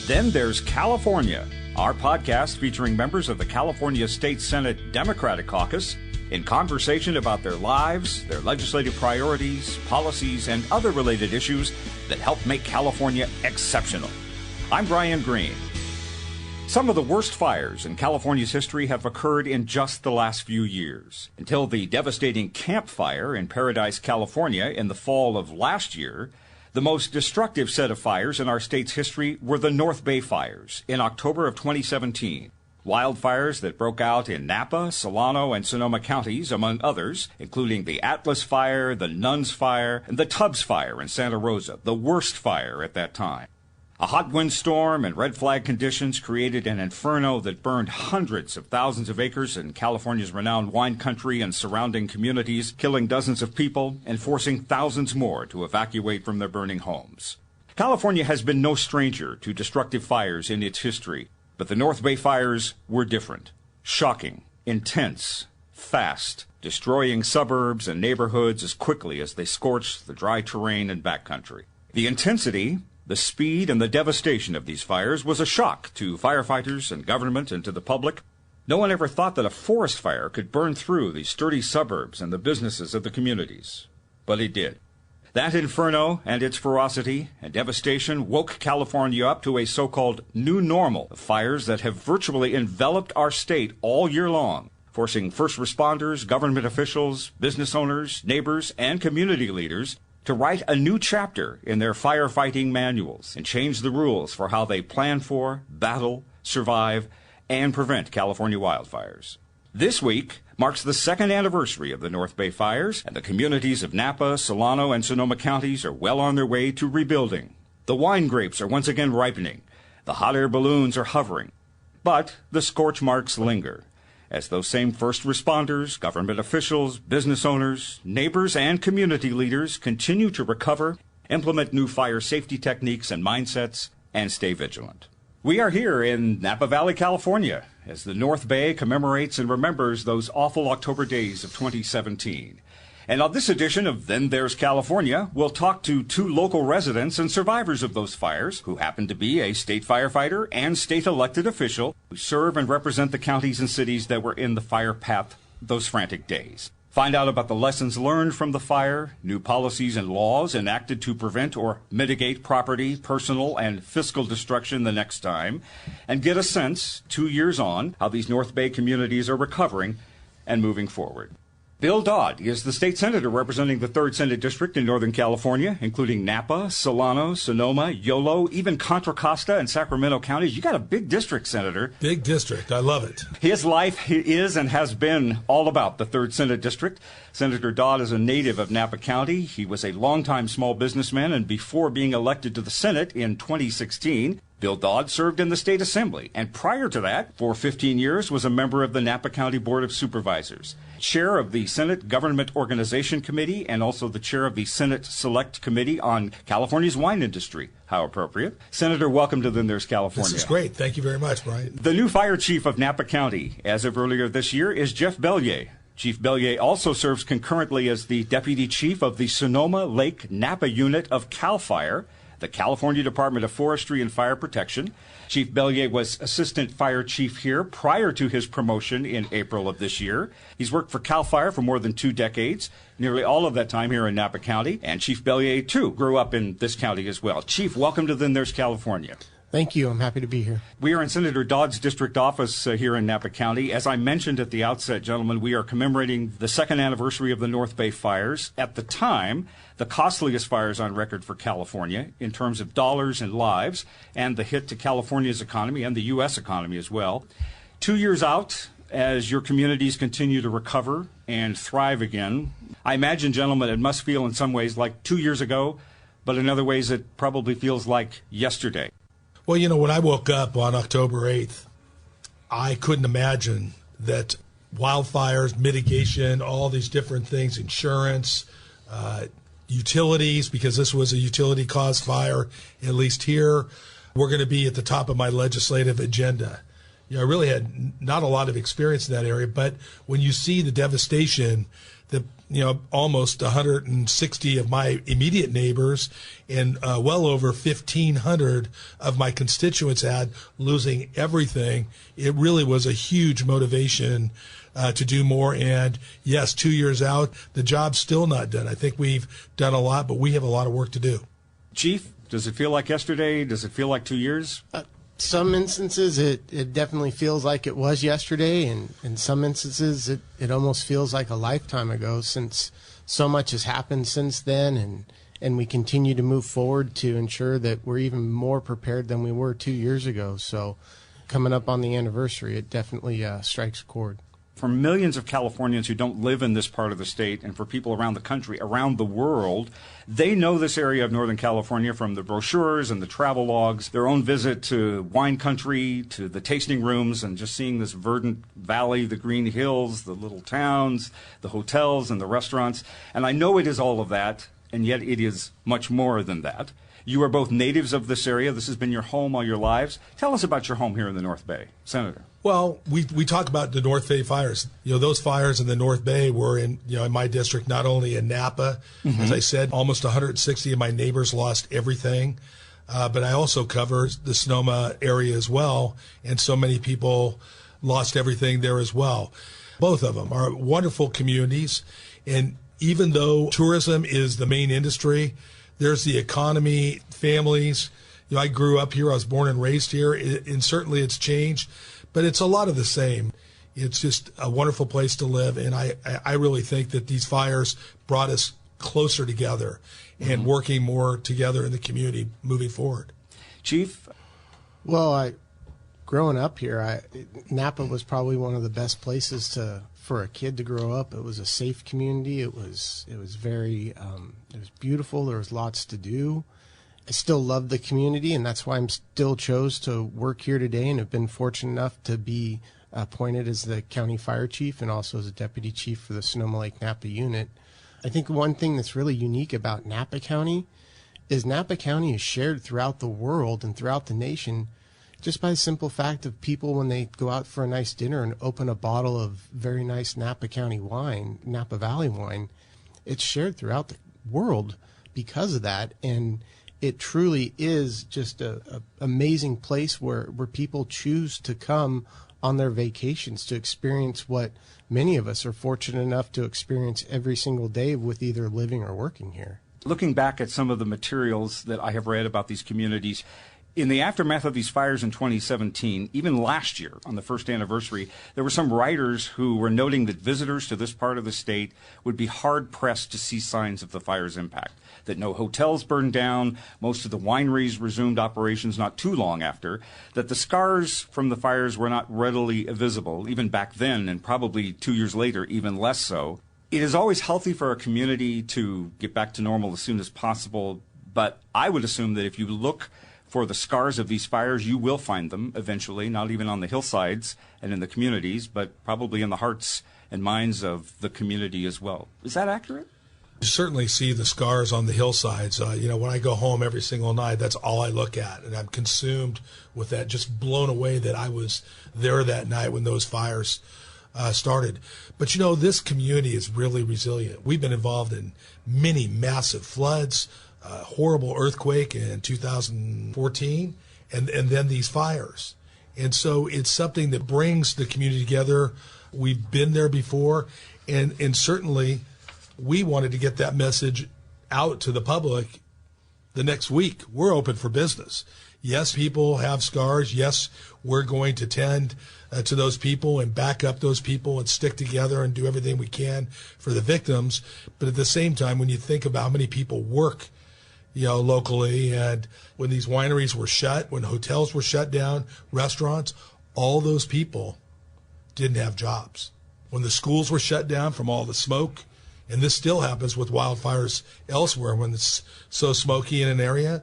Then there's California, our podcast featuring members of the California State Senate Democratic Caucus in conversation about their lives, their legislative priorities, policies, and other related issues that help make California exceptional. I'm Brian Green. Some of the worst fires in California's history have occurred in just the last few years, until the devastating Camp Fire in Paradise, California in the fall of last year. The most destructive set of fires in our state's history were the North Bay fires in October of 2017. Wildfires that broke out in Napa, Solano, and Sonoma counties, among others, including the Atlas Fire, the Nuns Fire, and the Tubbs Fire in Santa Rosa, the worst fire at that time. A hot windstorm and red flag conditions created an inferno that burned hundreds of thousands of acres in California's renowned wine country and surrounding communities, killing dozens of people and forcing thousands more to evacuate from their burning homes. California has been no stranger to destructive fires in its history, but the North Bay fires were different. Shocking, intense, fast, destroying suburbs and neighborhoods as quickly as they scorched the dry terrain and backcountry. The intensity, the speed, and the devastation of these fires was a shock to firefighters and government and to the public. No one ever thought that a forest fire could burn through the sturdy suburbs and the businesses of the communities. But it did. That inferno and its ferocity and devastation woke California up to a so-called new normal of fires that have virtually enveloped our state all year long, forcing first responders, government officials, business owners, neighbors, and community leaders to write a new chapter in their firefighting manuals and change the rules for how they plan for, battle, survive, and prevent California wildfires. This week marks the second anniversary of the North Bay fires, and the communities of Napa, Solano, and Sonoma counties are well on their way to rebuilding. The wine grapes are once again ripening. The hot air balloons are hovering. But the scorch marks linger, as those same first responders, government officials, business owners, neighbors, and community leaders continue to recover, implement new fire safety techniques and mindsets, and stay vigilant. We are here in Napa Valley, California, as the North Bay commemorates and remembers those awful October days of 2017. And on this edition of Then There's California, we'll talk to two local residents and survivors of those fires who happen to be a state firefighter and state elected official who serve and represent the counties and cities that were in the fire path those frantic days. Find out about the lessons learned from the fire, new policies and laws enacted to prevent or mitigate property, personal, and fiscal destruction the next time, and get a sense, 2 years on, how these North Bay communities are recovering and moving forward. Bill Dodd is the state senator representing the 3rd Senate District in Northern California, including Napa, Solano, Sonoma, Yolo, even Contra Costa and Sacramento counties. You got a big district, Senator. Big district. I love it. His life is and has been all about the 3rd Senate District. Senator Dodd is a native of Napa County. He was a longtime small businessman, and before being elected to the Senate in 2016, Bill Dodd served in the State Assembly, and prior to that, for 15 years, was a member of the Napa County Board of Supervisors, chair of the Senate Government Organization Committee, and also the chair of the Senate Select Committee on California's wine industry. How appropriate. Senator, welcome to Then There's California. This is great. Thank you very much, Brian. The new fire chief of Napa County, as of earlier this year, is Jeff Bellier. Chief Bellier also serves concurrently as the deputy chief of the Sonoma Lake Napa unit of CAL FIRE, the California Department of Forestry and Fire Protection. Chief Bellier was assistant fire chief here prior to his promotion in April of this year. He's worked for CAL FIRE for more than 2 decades, nearly all of that time here in Napa County. And Chief Bellier, too, grew up in this county as well. Chief, welcome to Then There's California. Thank you. I'm happy to be here. We are in Senator Dodd's district office here in Napa County. As I mentioned at the outset, gentlemen, we are commemorating the second anniversary of the North Bay fires. At the time, the costliest fires on record for California in terms of dollars and lives, and the hit to California's economy and the U.S. economy as well. 2 years out, as your communities continue to recover and thrive again, I imagine, gentlemen, it must feel in some ways like 2 years ago, but in other ways it probably feels like yesterday. Well, you know, when I woke up on October 8th, I couldn't imagine that wildfires, mitigation, all these different things, insurance, utilities, because this was a utility-caused fire, at least here, were going to be at the top of my legislative agenda. You know, I really had not a lot of experience in that area, but when you see the devastation that, almost 160 of my immediate neighbors and well over 1,500 of my constituents had, losing everything. It really was a huge motivation to do more. And yes, 2 years out, the job's still not done. I think we've done a lot, but we have a lot of work to do. Chief, does it feel like yesterday? Does it feel like 2 years? Some instances, it definitely feels like it was yesterday, and in some instances, it almost feels like a lifetime ago, since so much has happened since then, and we continue to move forward to ensure that we're even more prepared than we were 2 years ago. So coming up on the anniversary, it definitely strikes a chord. For millions of Californians who don't live in this part of the state, and for people around the country, around the world, they know this area of Northern California from the brochures and the travel logs, their own visit to wine country, to the tasting rooms, and just seeing this verdant valley, the green hills, the little towns, the hotels and the restaurants. And I know it is all of that, and yet it is much more than that. You are both natives of this area. This has been your home all your lives. Tell us about your home here in the North Bay, Senator. Well, we talk about the North Bay fires. Those fires in the North Bay were in my district, not only in Napa. Mm-hmm. As I said, almost 160 of my neighbors lost everything. But I also cover the Sonoma area as well, and so many people lost everything there as well. Both of them are wonderful communities, and even though tourism is the main industry, there's the economy, families. I grew up here. I was born and raised here, and certainly it's changed, but it's a lot of the same. It's just a wonderful place to live, and I really think that these fires brought us closer together and working more together in the community moving forward. Chief? Well, growing up here, Napa was probably one of the best places for a kid to grow up. It was a safe community. It was very it was beautiful. There was lots to do. I still love the community, and that's why I'm still chose to work here today, and have been fortunate enough to be appointed as the county fire chief and also as a deputy chief for the Sonoma Lake Napa unit. I think one thing that's really unique about Napa County is Napa County is shared throughout the world and throughout the nation just by the simple fact of people, when they go out for a nice dinner and open a bottle of very nice Napa County wine, Napa Valley wine, it's shared throughout the world because of that. And it truly is just a amazing place where people choose to come on their vacations to experience what many of us are fortunate enough to experience every single day with either living or working here. Looking back at some of the materials that I have read about these communities, in the aftermath of these fires in 2017, even last year on the first anniversary, there were some writers who were noting that visitors to this part of the state would be hard-pressed to see signs of the fire's impact, that no hotels burned down, most of the wineries resumed operations not too long after, that the scars from the fires were not readily visible, even back then, and probably 2 years later, even less so. It is always healthy for a community to get back to normal as soon as possible, but I would assume that if you look for the scars of these fires, you will find them eventually, not even on the hillsides and in the communities, but probably in the hearts and minds of the community as well. Is that accurate? You certainly see the scars on the hillsides. When I go home every single night, that's all I look at, and I'm consumed with that, just blown away that I was there that night when those fires started. But this community is really resilient. We've been involved in many massive floods, horrible earthquake in 2014, and then these fires. And so it's something that brings the community together. We've been there before, and certainly we wanted to get that message out to the public the next week. We're open for business. Yes, people have scars. Yes, we're going to tend to those people and back up those people and stick together and do everything we can for the victims. But at the same time, when you think about how many people work locally, and when these wineries were shut, when hotels were shut down, restaurants, all those people didn't have jobs. When the schools were shut down from all the smoke, and this still happens with wildfires elsewhere when it's so smoky in an area,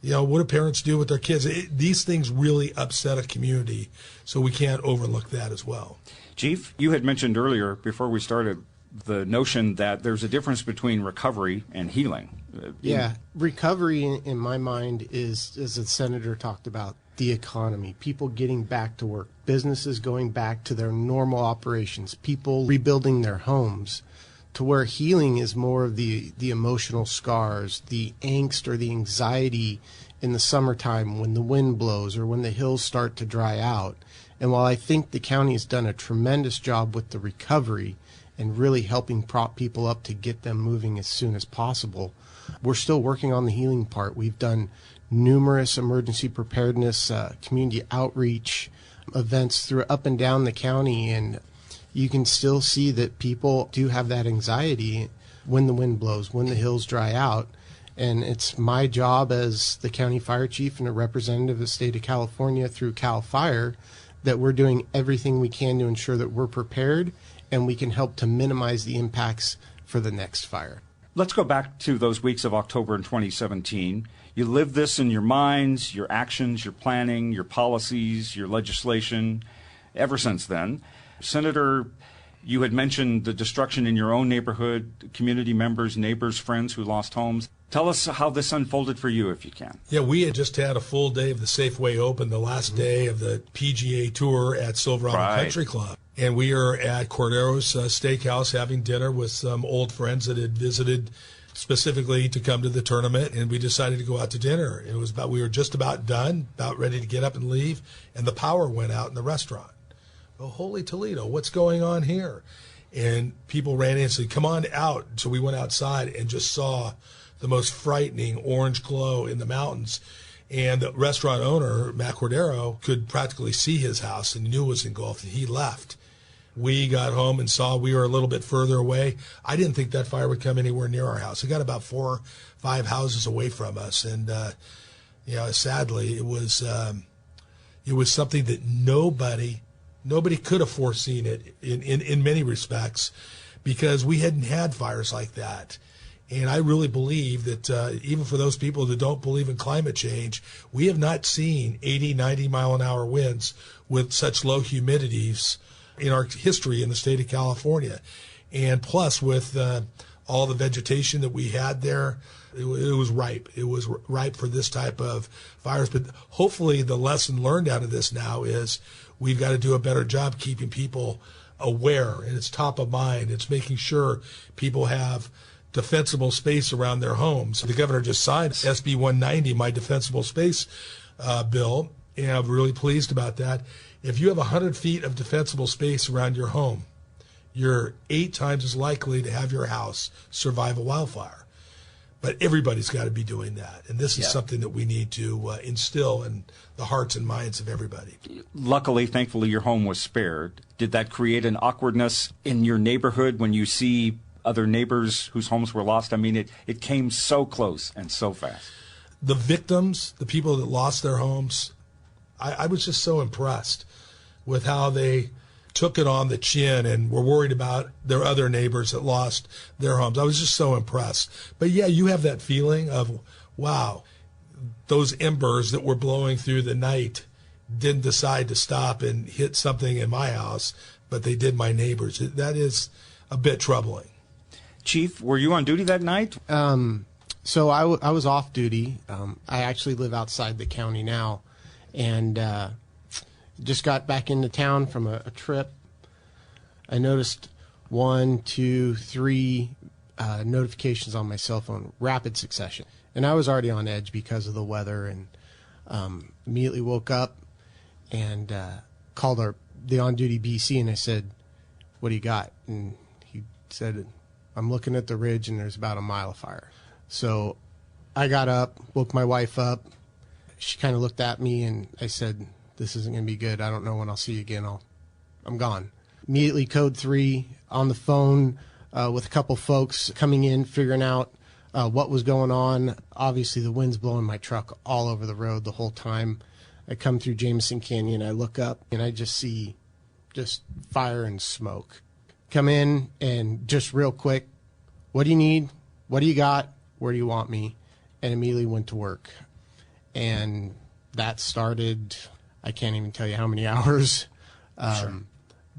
what do parents do with their kids? These things really upset a community, so we can't overlook that as well. Chief, you had mentioned earlier, before we started, the notion that there's a difference between recovery and healing. Yeah, recovery in my mind is, as the senator talked about, the economy, people getting back to work, businesses going back to their normal operations, people rebuilding their homes. to where healing is more of the emotional scars, the angst or the anxiety in the summertime when the wind blows or when the hills start to dry out. And while I think the county has done a tremendous job with the recovery and really helping prop people up to get them moving as soon as possible, we're still working on the healing part. We've done numerous emergency preparedness, community outreach events through up and down the county, and you can still see that people do have that anxiety when the wind blows, when the hills dry out. And it's my job as the county fire chief and a representative of the state of California through CAL FIRE that we're doing everything we can to ensure that we're prepared and we can help to minimize the impacts for the next fire. Let's go back to those weeks of October in 2017. You lived this in your minds, your actions, your planning, your policies, your legislation, ever since then. Senator, you had mentioned the destruction in your own neighborhood, community members, neighbors, friends who lost homes. Tell us how this unfolded for you, if you can. Yeah, we had just had a full day of the Safeway Open, the last day of the PGA Tour at Silverado Country Club. And we are at Cordero's Steakhouse having dinner with some old friends that had visited specifically to come to the tournament, and we decided to go out to dinner. It was we were just about done, about ready to get up and leave, and the power went out in the restaurant. Oh, holy Toledo, what's going on here? And people ran in and said, come on out. So we went outside and just saw the most frightening orange glow in the mountains. And the restaurant owner, Matt Cordero, could practically see his house and knew it was engulfed, and he left. We got home and saw we were a little bit further away. I didn't think that fire would come anywhere near our house. It got about 4 or 5 houses away from us. And, sadly, it was something that nobody could have foreseen it in many respects, because we hadn't had fires like that. And I really believe that even for those people that don't believe in climate change, we have not seen 80, 90-mile-an-hour winds with such low humidities in our history in the state of California. And plus, with all the vegetation that we had there, it was ripe. It was ripe for this type of fires. But hopefully the lesson learned out of this now is we've got to do a better job keeping people aware, and it's top of mind. It's making sure people have defensible space around their homes. The governor just signed SB 190, my defensible space bill, and I'm really pleased about that. If you have 100 feet of defensible space around your home, you're 8 times as likely to have your house survive a wildfire. But everybody's got to be doing that, and this is something that we need to instill in the hearts and minds of everybody. Luckily, thankfully, your home was spared. Did that create an awkwardness in your neighborhood when you see other neighbors whose homes were lost? I mean, it came so close and so fast. The victims, the people that lost their homes, I was just so impressed with how they took it on the chin and were worried about their other neighbors that lost their homes. I was just so impressed. But yeah, you have that feeling of, wow, those embers that were blowing through the night didn't decide to stop and hit something in my house, but they did my neighbors. That is a bit troubling. Chief, were you on duty that night? So I was off duty. I actually live outside the county now, and just got back into town from a trip. I noticed 1, 2, 3 notifications on my cell phone, rapid succession. And I was already on edge because of the weather, and immediately woke up and called the on-duty BC, and I said, what do you got? And he said, I'm looking at the ridge, and there's about a mile of fire. So I got up, woke my wife up. She kind of looked at me, and I said, this isn't going to be good. I don't know when I'll see you again. I'm gone. Immediately code 3 on the phone with a couple folks coming in, figuring out what was going on. Obviously, the wind's blowing my truck all over the road the whole time. I come through Jameson Canyon. I look up, and I just see just fire and smoke. Come in, and just real quick, what do you need? What do you got? Where do you want me? And immediately went to work. And that started, I can't even tell you how many hours. Sure.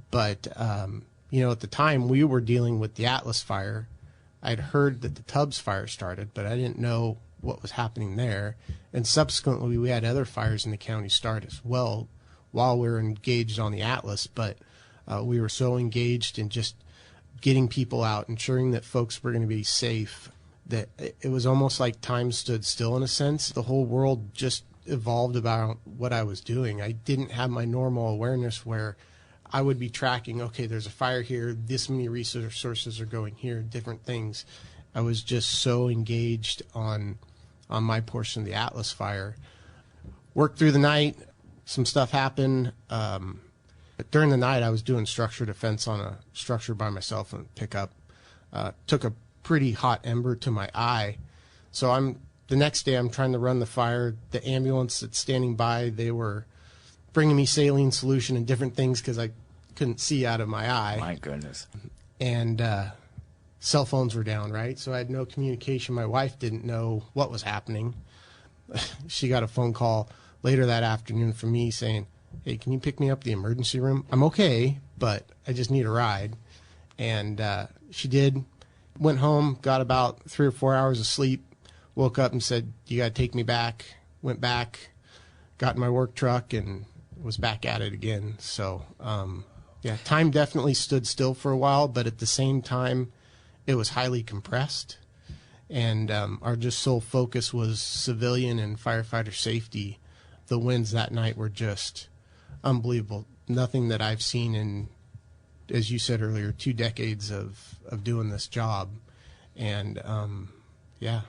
But, at the time we were dealing with the Atlas fire. I'd heard that the Tubbs fire started, but I didn't know what was happening there. And subsequently, we had other fires in the county start as well while we were engaged on the Atlas. But we were so engaged in just getting people out, ensuring that folks were going to be safe, that it was almost like time stood still in a sense. The whole world just evolved about what I was doing. I didn't have my normal awareness where I would be tracking, okay, there's a fire here, this many resources are going here, different things. I was just so engaged on my portion of the Atlas fire. Worked through the night, some stuff happened. But during the night, I was doing structure defense on a structure by myself in a pickup. Took a pretty hot ember to my eye. So the next day I'm trying to run the fire. The ambulance that's standing by, they were bringing me saline solution and different things because I couldn't see out of my eye. My goodness. And cell phones were down, right? So I had no communication. My wife didn't know what was happening. She got a phone call later that afternoon from me saying, hey, can you pick me up at the emergency room? I'm okay, but I just need a ride. And she did. Went home, got about 3 or 4 hours of sleep, woke up and said, you got to take me back. Went back, got in my work truck, and was back at it again. So, yeah, time definitely stood still for a while, but at the same time, it was highly compressed. And our just sole focus was civilian and firefighter safety. The winds that night were just unbelievable. Nothing that I've seen in, as you said earlier, 2 decades of doing this job. And, yeah.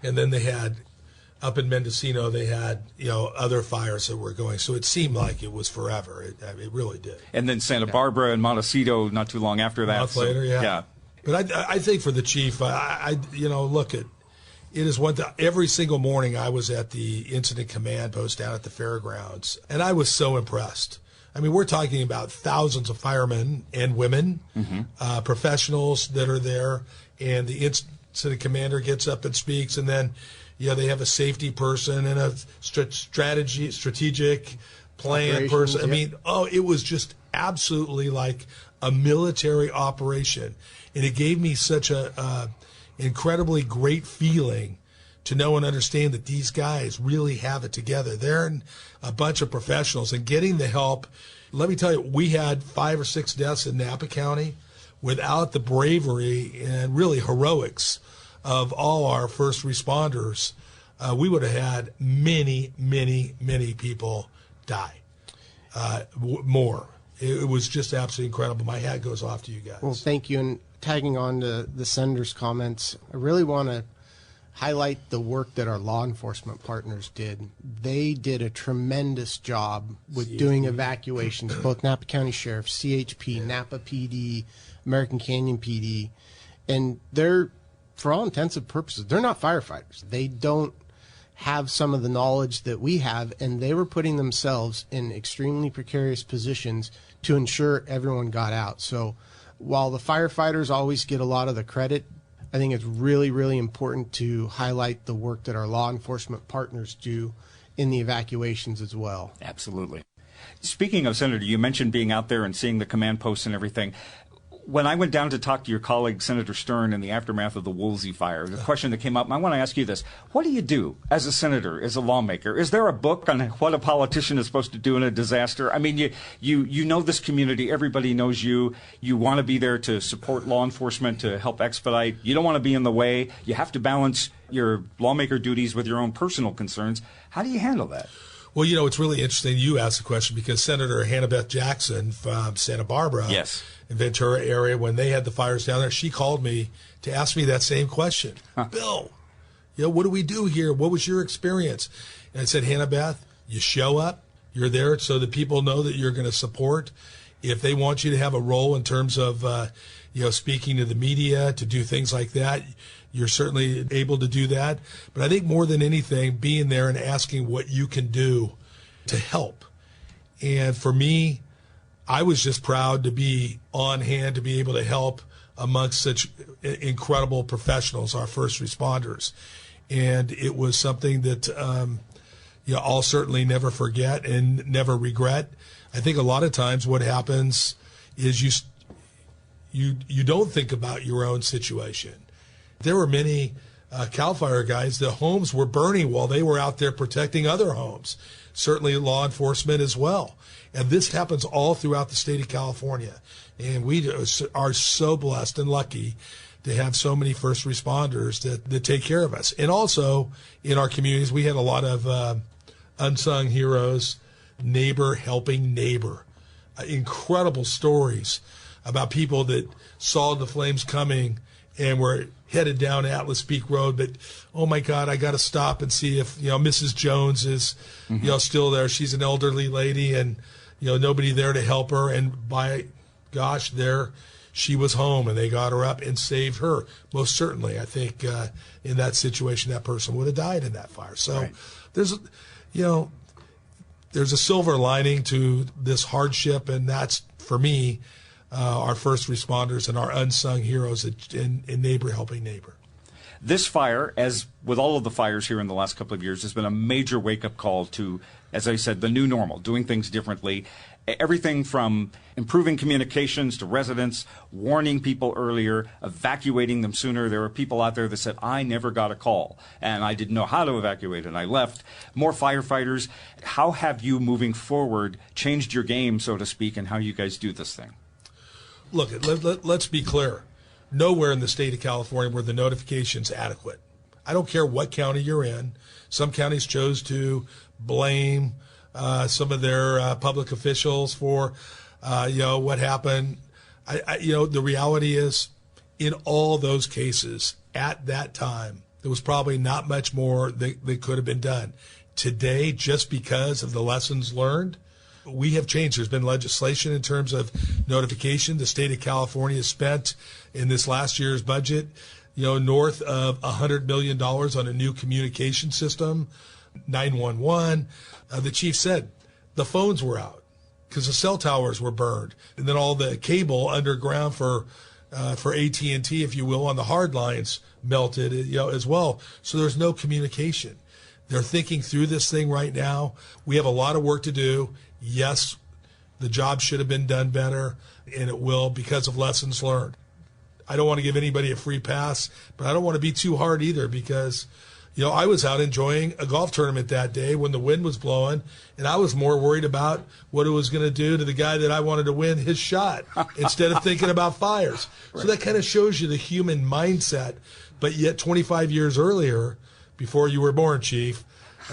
And then they had, up in Mendocino, they had, other fires that were going. So it seemed like it was forever. It really did. And then Santa Barbara and Montecito not too long after that. A month later, yeah. But I think for the chief, look, it is one thing. Every single morning I was at the incident command post down at the fairgrounds, and I was so impressed. I mean, we're talking about thousands of firemen and women, professionals that are there, and the incident commander gets up and speaks, and then, they have a safety person and a strategic plan person. I mean, it was just absolutely like a military operation, and it gave me such a incredibly great feeling to know and understand that these guys really have it together. They're a bunch of professionals, and getting the help. Let me tell you, we had 5 or 6 deaths in Napa County without the bravery and really heroics of all our first responders. We would have had many, many, many people die. More. It was just absolutely incredible. My hat goes off to you guys. Well, thank you. And tagging on to the senator's comments, I really want to highlight the work that our law enforcement partners did. They did a tremendous job with doing evacuations, both Napa County Sheriff, CHP, Napa PD, American Canyon PD. And they're, for all intents and purposes, they're not firefighters. They don't have some of the knowledge that we have, and they were putting themselves in extremely precarious positions to ensure everyone got out. So while the firefighters always get a lot of the credit, I think it's really, really important to highlight the work that our law enforcement partners do in the evacuations as well. Absolutely. Speaking of, Senator, you mentioned being out there and seeing the command posts and everything. When I went down to talk to your colleague, Senator Stern, in the aftermath of the Woolsey fire, the question that came up, and I want to ask you this. What do you do as a senator, as a lawmaker? Is there a book on what a politician is supposed to do in a disaster? I mean, you know this community. Everybody knows you. You want to be there to support law enforcement, to help expedite. You don't want to be in the way. You have to balance your lawmaker duties with your own personal concerns. How do you handle that? Well, it's really interesting you asked the question because Senator Hannah Beth Jackson from Santa Barbara, yes, in Ventura area, when they had the fires down there, she called me to ask me that same question. Bill, what do we do here? What was your experience? And I said, Hannah Beth, you show up. You're there so that people know that you're going to support. If they want you to have a role in terms of, speaking to the media, to do things like that, you're certainly able to do that. But I think more than anything, being there and asking what you can do to help. And for me, I was just proud to be on hand to be able to help amongst such incredible professionals, our first responders. And it was something that I'll certainly never forget and never regret. I think a lot of times what happens is you don't think about your own situation. There were many CAL FIRE guys, the homes were burning while they were out there protecting other homes. Certainly law enforcement as well. And this happens all throughout the state of California. And we are so blessed and lucky to have so many first responders that take care of us. And also in our communities, we had a lot of unsung heroes, neighbor helping neighbor. Incredible stories about people that saw the flames coming and were headed down Atlas Peak Road, but oh my God, I got to stop and see if Mrs. Jones is still there. She's an elderly lady, and nobody there to help her. And by gosh, there she was home, and they got her up and saved her. Most certainly, I think in that situation, that person would have died in that fire. So right. There's a silver lining to this hardship, and that's for me. Our first responders and our unsung heroes in neighbor helping neighbor. This fire, as with all of the fires here in the last couple of years, has been a major wake-up call to, as I said, the new normal, doing things differently. Everything from improving communications to residents, warning people earlier, evacuating them sooner. There were people out there that said, I never got a call, and I didn't know how to evacuate, and I left. More firefighters. How have you, moving forward, changed your game, so to speak, and how you guys do this thing? Look, let's be clear. Nowhere in the state of California were the notifications adequate. I don't care what county you're in. Some counties chose to blame some of their public officials for, what happened. The reality is, in all those cases, at that time, there was probably not much more that could have been done. Today, just because of the lessons learned, we have changed. There's been legislation in terms of notification. The state of California spent in this last year's budget, north of $100 million on a new communication system, 911. The chief said the phones were out because the cell towers were burned, and then all the cable underground for AT&T, if you will, on the hard lines melted, as well. So there's no communication. They're thinking through this thing right now. We have a lot of work to do. Yes, the job should have been done better, and it will because of lessons learned. I don't want to give anybody a free pass, but I don't want to be too hard either because, I was out enjoying a golf tournament that day when the wind was blowing, and I was more worried about what it was going to do to the guy that I wanted to win his shot instead of thinking about fires. Right. So that kind of shows you the human mindset. But yet 25 years earlier, before you were born, Chief,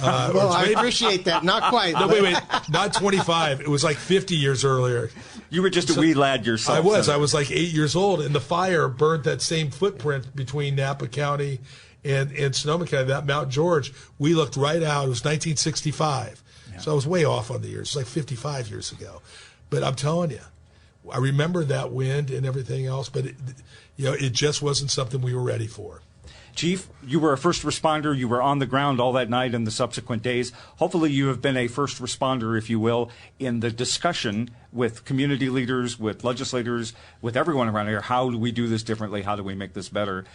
well, I appreciate that. Not quite. No, wait. Not 25. It was like 50 years earlier. You were just a wee lad yourself. I was. I was like 8 years old, and the fire burnt that same footprint between Napa County and Sonoma County, that Mount George. We looked right out. It was 1965. Yeah. So I was way off on the years. It's like 55 years ago. But I'm telling you, I remember that wind and everything else, but it just wasn't something we were ready for. Chief, you were a first responder. You were on the ground all that night and the subsequent days. Hopefully you have been a first responder, if you will, in the discussion with community leaders, with legislators, with everyone around here. How do we do this differently? How do we make this better?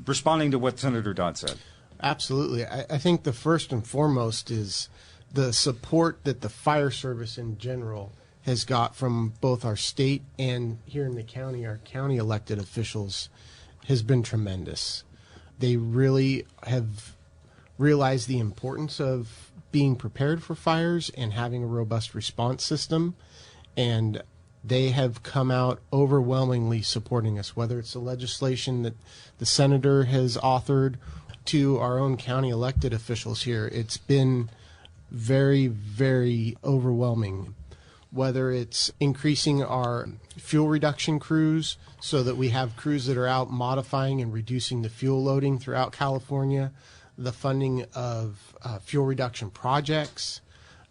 Responding to what Senator Dodd said. Absolutely. I think the first and foremost is the support that the fire service in general has got from both our state and here in the county, our county elected officials, has been tremendous. They really have realized the importance of being prepared for fires and having a robust response system, and they have come out overwhelmingly supporting us, whether it's the legislation that the senator has authored to our own county elected officials here. It's been very, very overwhelming, whether it's increasing our fuel reduction crews so that we have crews that are out modifying and reducing the fuel loading throughout California, the funding of fuel reduction projects,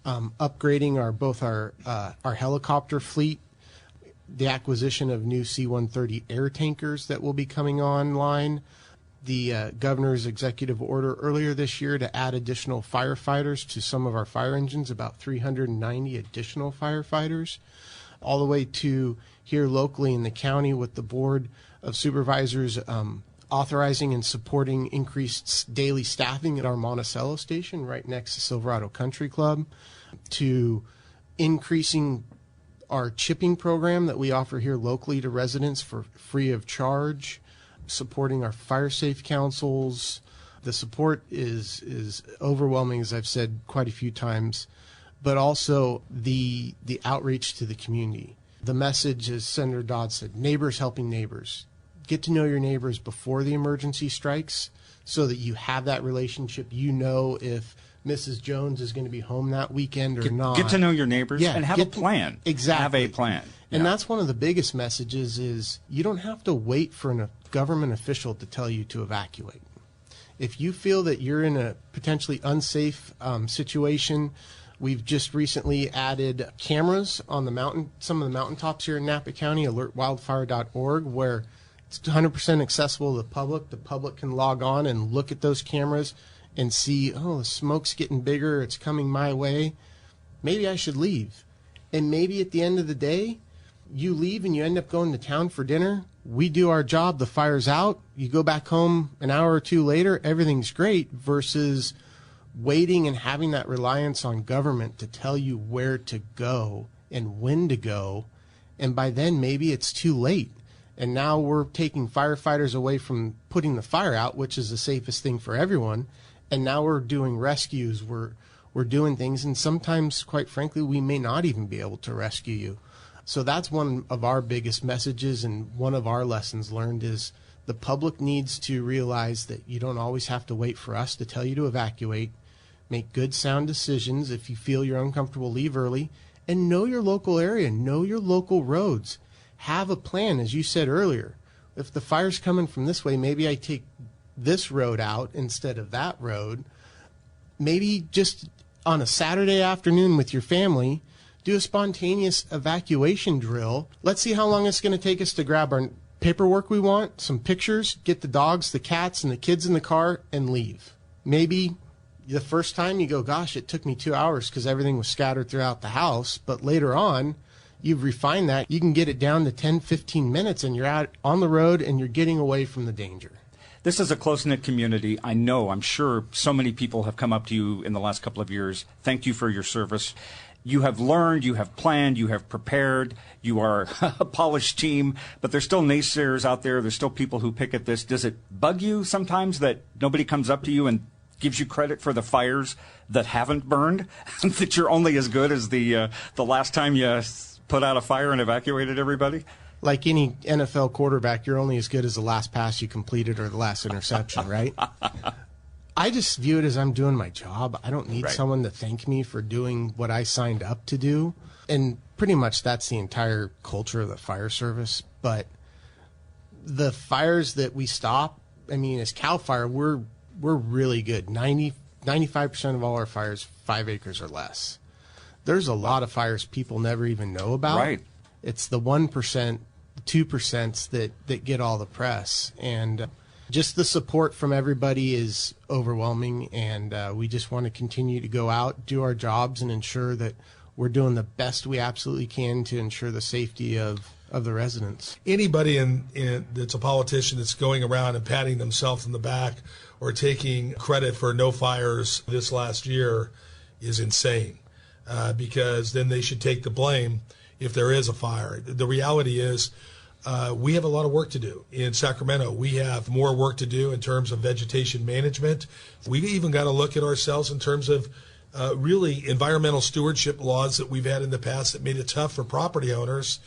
upgrading both our helicopter fleet, the acquisition of new C-130 air tankers that will be coming online, the governor's executive order earlier this year to add additional firefighters to some of our fire engines, about 390 additional firefighters, all the way to here locally in the county with the Board of Supervisors authorizing and supporting increased daily staffing at our Monticello station right next to Silverado Country Club, to increasing our chipping program that we offer here locally to residents for free of charge, supporting our fire safe councils, The support is overwhelming, as I've said quite a few times, but also the outreach to the community. The message, as Senator Dodd said, neighbors helping neighbors. Get to know your neighbors before the emergency strikes so that you have that relationship. You know if Mrs. Jones is going to be home that weekend or not. Get to know your neighbors and have a plan. Exactly. Have a plan. And that's one of the biggest messages is you don't have to wait for a government official to tell you to evacuate. If you feel that you're in a potentially unsafe situation, we've just recently added cameras on some of the mountaintops here in Napa County, alertwildfire.org, where it's 100% accessible to the public. The public can log on and look at those cameras and see, oh, the smoke's getting bigger, it's coming my way. Maybe I should leave. And maybe at the end of the day, you leave and you end up going to town for dinner. We do our job, the fire's out. You go back home an hour or two later, everything's great, versus waiting and having that reliance on government to tell you where to go and when to go. And by then, maybe it's too late. And now we're taking firefighters away from putting the fire out, which is the safest thing for everyone. And now we're doing rescues. We're doing things. And sometimes, quite frankly, we may not even be able to rescue you. So that's one of our biggest messages, and one of our lessons learned is the public needs to realize that you don't always have to wait for us to tell you to evacuate. Make good, sound decisions. If you feel you're uncomfortable, leave early. And know your local area. Know your local roads. Have a plan, as you said earlier. If the fire's coming from this way, maybe I take this road out instead of that road. Maybe just on a Saturday afternoon with your family, do a spontaneous evacuation drill. Let's see how long it's going to take us to grab our paperwork we want, some pictures, get the dogs, the cats, and the kids in the car, and leave. Maybe the first time you go, gosh, it took me 2 hours because everything was scattered throughout the house. But later on, you've refined that. You can get it down to 10, 15 minutes, and you're out on the road, and you're getting away from the danger. This is a close-knit community. I'm sure so many people have come up to you in the last couple of years. Thank you for your service. You have learned, you have planned, you have prepared, you are a polished team, but there's still naysayers out there. There's still people who pick at this. Does it bug you sometimes that nobody comes up to you and gives you credit for the fires that haven't burned, that you're only as good as the last time you put out a fire and evacuated everybody? Like any NFL quarterback, you're only as good as the last pass you completed or the last interception, right? I just view it as I'm doing my job. I don't need someone to thank me for doing what I signed up to do. And pretty much that's the entire culture of the fire service. But the fires that we stop, I mean, as CAL FIRE, we're really good. 95% of all our fires, 5 acres or less. There's a lot of fires people never even know about. Right. It's the 1%, 2% that get all the press. And just the support from everybody is overwhelming, and we just want to continue to go out, do our jobs, and ensure that we're doing the best we absolutely can to ensure the safety of the residents. Anybody that's a politician that's going around and patting themselves in the back or taking credit for no fires this last year is insane, because then they should take the blame if there is a fire. The reality is we have a lot of work to do in Sacramento. We have more work to do in terms of vegetation management. We even got to look at ourselves in terms of really environmental stewardship laws that we've had in the past that made it tough for property owners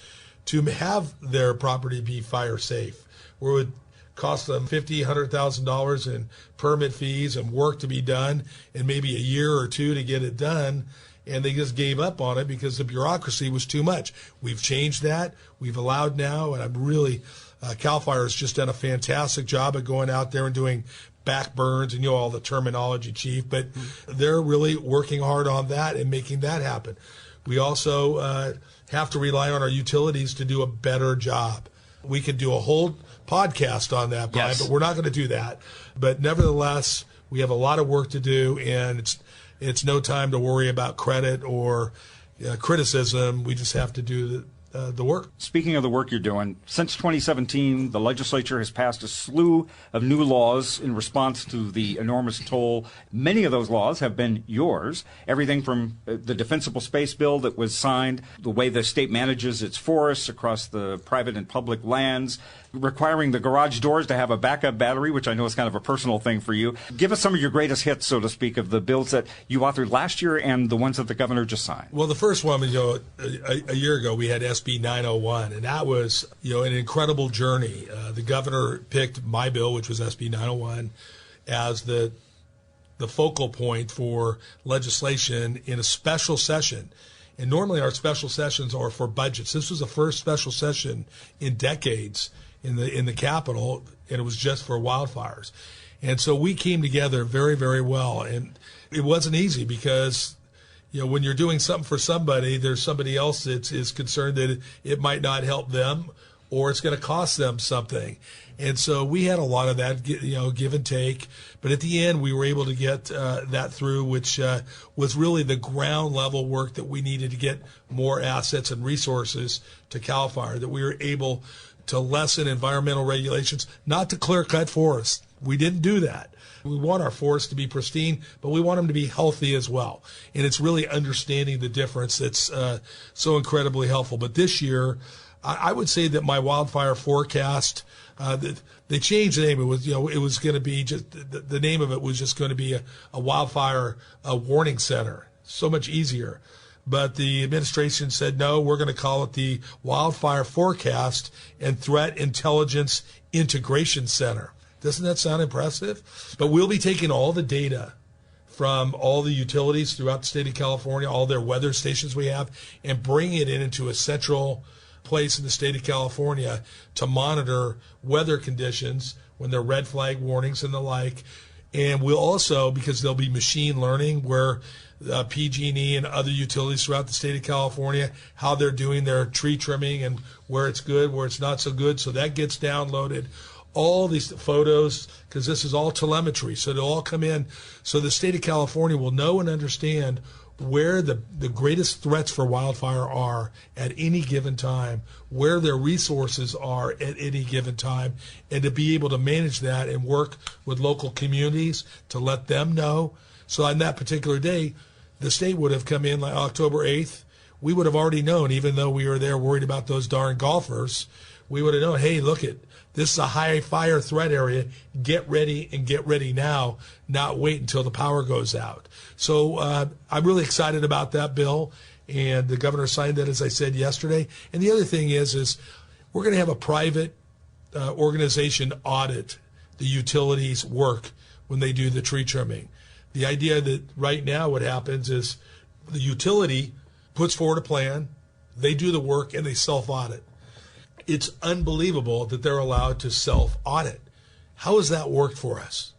to have their property be fire safe, where it would cost them $50,000, $100,000 in permit fees and work to be done, and maybe a year or two to get it done. And they just gave up on it because the bureaucracy was too much. We've changed that. We've allowed now, and I'm really, CAL FIRE has just done a fantastic job of going out there and doing back burns, and all the terminology, Chief, but they're really working hard on that and making that happen. We also have to rely on our utilities to do a better job. We could do a whole podcast on that, Brian, but we're not going to do that. But nevertheless, we have a lot of work to do, and it's no time to worry about credit or criticism. We just have to do the work. Speaking of the work you're doing, since 2017, the legislature has passed a slew of new laws in response to the enormous toll. Many of those laws have been yours. Everything from the Defensible Space Bill that was signed, the way the state manages its forests across the private and public lands, requiring the garage doors to have a backup battery, which I know is kind of a personal thing for you. Give us some of your greatest hits, so to speak, of the bills that you authored last year and the ones that the governor just signed. Well, the first one, a year ago, we had SB 901, and that was, an incredible journey. The governor picked my bill, which was SB 901, as the focal point for legislation in a special session. And normally our special sessions are for budgets. This was the first special session in decades in the Capitol, and it was just for wildfires. And so we came together very, very well. And it wasn't easy because, when you're doing something for somebody, there's somebody else that is concerned that it might not help them or it's going to cost them something. And so we had a lot of that, give and take. But at the end, we were able to get that through, which was really the ground level work that we needed to get more assets and resources to CAL FIRE, that we were able to lessen environmental regulations, not to clear cut forests. We didn't do that. We want our forests to be pristine, but we want them to be healthy as well. And it's really understanding the difference that's so incredibly helpful. But this year, I would say that my wildfire forecast, they changed the name. It was, it was going to be just, the name of it was just going to be a wildfire warning center. So much easier. But the administration said, no, we're going to call it the Wildfire Forecast and Threat Intelligence Integration Center. Doesn't that sound impressive? But we'll be taking all the data from all the utilities throughout the state of California, all their weather stations we have, and bring it into a central place in the state of California to monitor weather conditions when there are red flag warnings and the like. And we'll also, because there'll be machine learning where PG&E and other utilities throughout the state of California, how they're doing their tree trimming and where it's good, where it's not so good. So that gets downloaded. All these photos, because this is all telemetry, so they'll all come in. So the state of California will know and understand where the greatest threats for wildfire are at any given time, where their resources are at any given time, and to be able to manage that and work with local communities to let them know. So on that particular day, the state would have come in like October 8th. We would have already known, even though we were there worried about those darn golfers, we would have known, hey, look it. This is a high fire threat area. Get ready and get ready now, not wait until the power goes out. So I'm really excited about that bill, and the governor signed that, as I said yesterday. And the other thing is we're going to have a private organization audit the utilities' work when they do the tree trimming. The idea that right now what happens is the utility puts forward a plan, they do the work, and they self-audit. It's unbelievable that they're allowed to self-audit. How has that worked for us?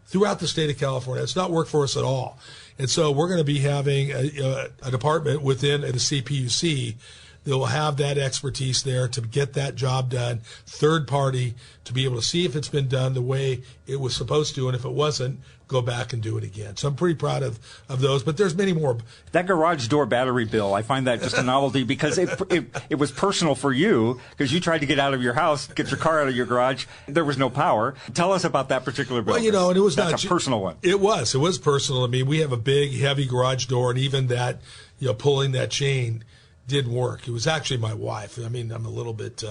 Throughout the state of California, it's not worked for us at all. And so we're going to be having a department within the CPUC that will have that expertise there to get that job done, third party, to be able to see if it's been done the way it was supposed to, and if it wasn't, go back and do it again. So I'm pretty proud of those, but there's many more. That garage door battery bill, I find that just a novelty because it was personal for you because you tried to get out of your house, get your car out of your garage. There was no power. Tell us about that particular bill. Well, and it was That's a personal one. It was personal to me. We have a big, heavy garage door, and even that, pulling that chain didn't work. It was actually my wife. I mean, I'm a little bit,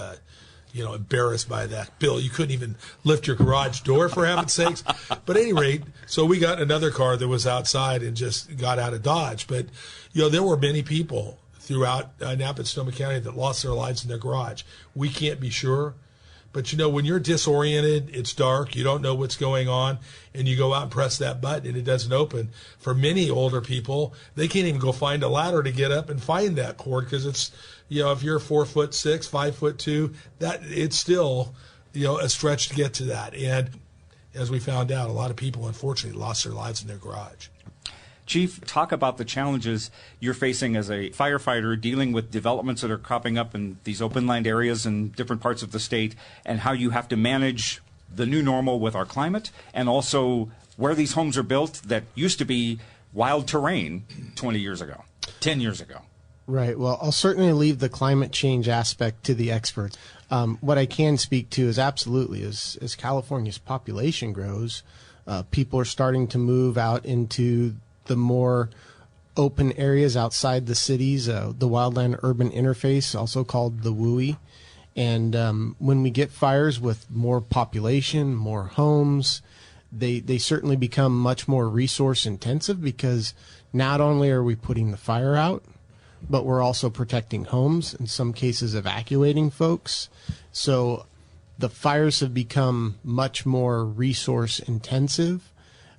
embarrassed by that bill. You couldn't even lift your garage door, for heaven's sakes. But at any rate, so we got another car that was outside and just got out of Dodge. But, there were many people throughout Napa and Sonoma County that lost their lives in their garage. We can't be sure. But, when you're disoriented, it's dark, you don't know what's going on, and you go out and press that button and it doesn't open. For many older people, they can't even go find a ladder to get up and find that cord because it's, if you're 4'6", 5'2", that it's still, a stretch to get to that. And as we found out, a lot of people, unfortunately, lost their lives in their garage. Chief, talk about the challenges you're facing as a firefighter dealing with developments that are cropping up in these open land areas in different parts of the state and how you have to manage the new normal with our climate and also where these homes are built that used to be wild terrain 20 years ago, 10 years ago. Right. Well, I'll certainly leave the climate change aspect to the experts. What I can speak to is absolutely, as California's population grows, people are starting to move out into the more open areas outside the cities, the wildland urban interface, also called the WUI. And when we get fires with more population, more homes, they certainly become much more resource intensive, because not only are we putting the fire out, but we're also protecting homes, in some cases evacuating folks. So the fires have become much more resource intensive.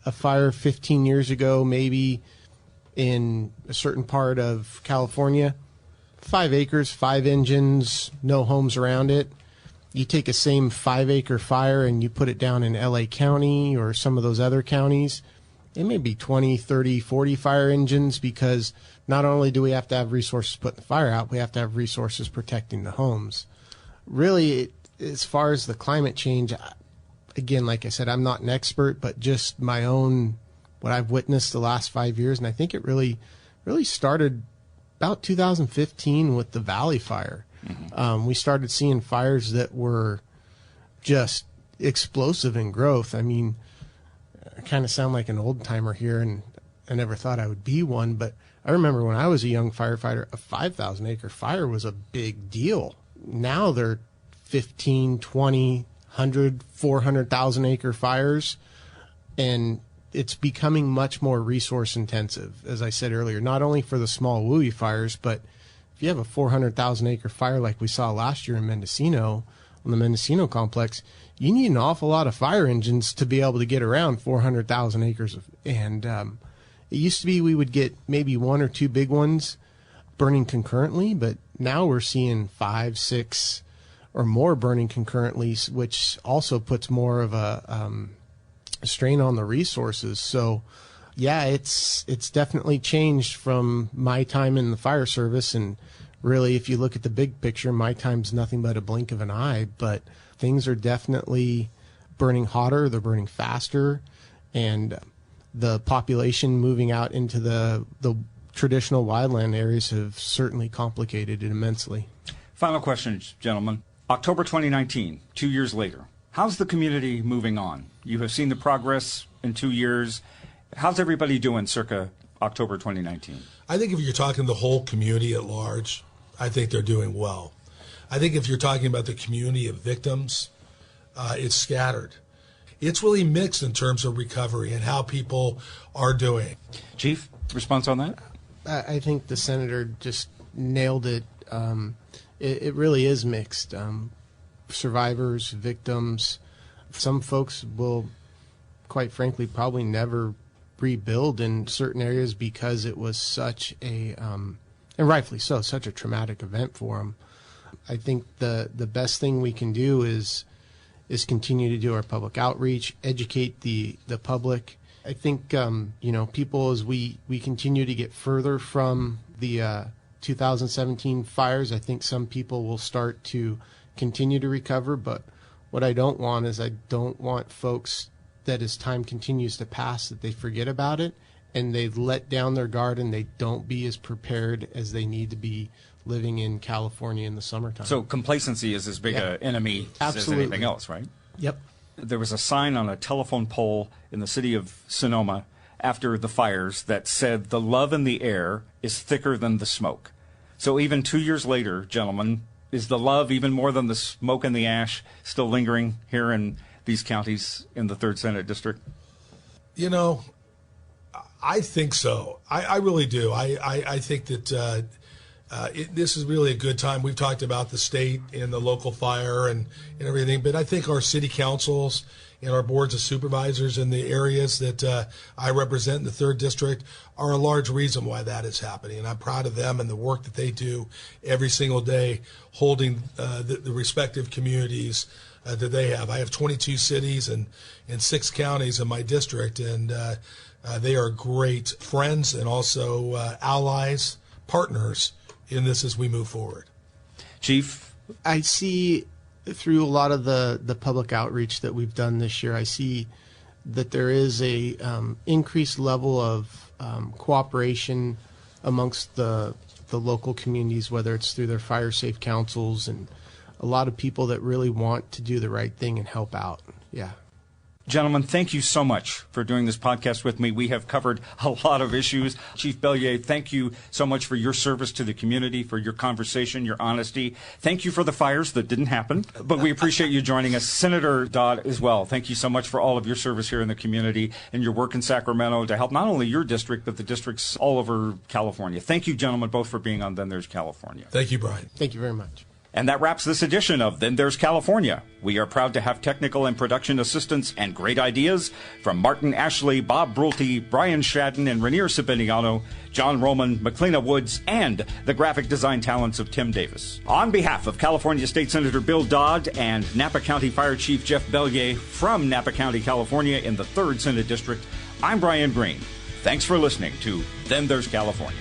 A fire 15 years ago, maybe in a certain part of California, 5 acres, 5 engines, no homes around it. You take a same 5-acre fire and you put it down in LA County or some of those other counties, it may be 20, 30, 40 fire engines, because not only do we have to have resources putting the fire out, we have to have resources protecting the homes. Really, as far as the climate change, again, like I said, I'm not an expert, but just my own, what I've witnessed the last 5 years, and I think it really started about 2015 with the Valley Fire. Mm-hmm. We started seeing fires that were just explosive in growth. I mean, I kind of sound like an old timer here, and I never thought I would be one, but I remember when I was a young firefighter, a 5,000 acre fire was a big deal. Now they're 15, 20, 100, 400,000 acre fires, and it's becoming much more resource intensive, as I said earlier, not only for the small WUI fires, but if you have a 400,000 acre fire like we saw last year in Mendocino, on the Mendocino complex, you need an awful lot of fire engines to be able to get around 400,000 acres. And it used to be we would get maybe 1 or 2 big ones burning concurrently, but now we're seeing 5, 6 or more burning concurrently, which also puts more of a strain on the resources. So yeah, it's definitely changed from my time in the fire service, and really, if you look at the big picture, my time's nothing but a blink of an eye, but things are definitely burning hotter, they're burning faster, and the population moving out into the traditional wildland areas have certainly complicated it immensely. Final question, gentlemen. October 2019, 2 years later. How's the community moving on? You have seen the progress in 2 years. How's everybody doing circa October 2019? I think if you're talking the whole community at large, I think they're doing well. I think if you're talking about the community of victims, it's scattered. It's really mixed in terms of recovery and how people are doing. Chief, response on that? I think the senator just nailed it. It really is mixed. Survivors, victims, some folks will, quite frankly, probably never rebuild in certain areas because it was such a, and rightfully so, such a traumatic event for them. I think the best thing we can do is continue to do our public outreach, educate the public. I think, people, as we continue to get further from the 2017 fires, I think some people will start to continue to recover. But what I don't want is I don't want folks that as time continues to pass that they forget about it and they let down their guard and they don't be as prepared as they need to be living in California in the summertime. So complacency is as big an enemy as anything else, right? Yep. There was a sign on a telephone pole in the city of Sonoma after the fires that said, "The love in the air is thicker than the smoke." So even 2 years later, gentlemen, is the love even more than the smoke and the ash still lingering here in these counties in the 3rd Senate District? You know, I think so. I really do. I think that this is really a good time. We've talked about the state and the local fire and everything, but I think our city councils and our boards of supervisors in the areas that I represent in the 3rd District are a large reason why that is happening. And I'm proud of them and the work that they do every single day, holding the respective communities that they have. I have 22 cities and 6 counties in my district, and they are great friends and also allies, partners in this as we move forward. Chief? I see through a lot of the public outreach that we've done this year, I see that there is a increased level of cooperation amongst the the local communities, whether it's through their fire safe councils, and a lot of people that really want to do the right thing and help out. Yeah. Gentlemen, thank you so much for doing this podcast with me. We have covered a lot of issues. Chief Bellier, thank you so much for your service to the community, for your conversation, your honesty. Thank you for the fires that didn't happen, but we appreciate you joining us. Senator Dodd as well, thank you so much for all of your service here in the community and your work in Sacramento to help not only your district, but the districts all over California. Thank you, gentlemen, both for being on Then There's California. Thank you, Brian. Thank you very much. And that wraps this edition of Then There's California. We are proud to have technical and production assistance and great ideas from Martin Ashley, Bob Brulte, Brian Shadden, and Rainier Sabiniano, John Roman, McLeana Woods, and the graphic design talents of Tim Davis. On behalf of California State Senator Bill Dodd and Napa County Fire Chief Jeff Bellier from Napa County, California in the 3rd Senate District, I'm Brian Green. Thanks for listening to Then There's California.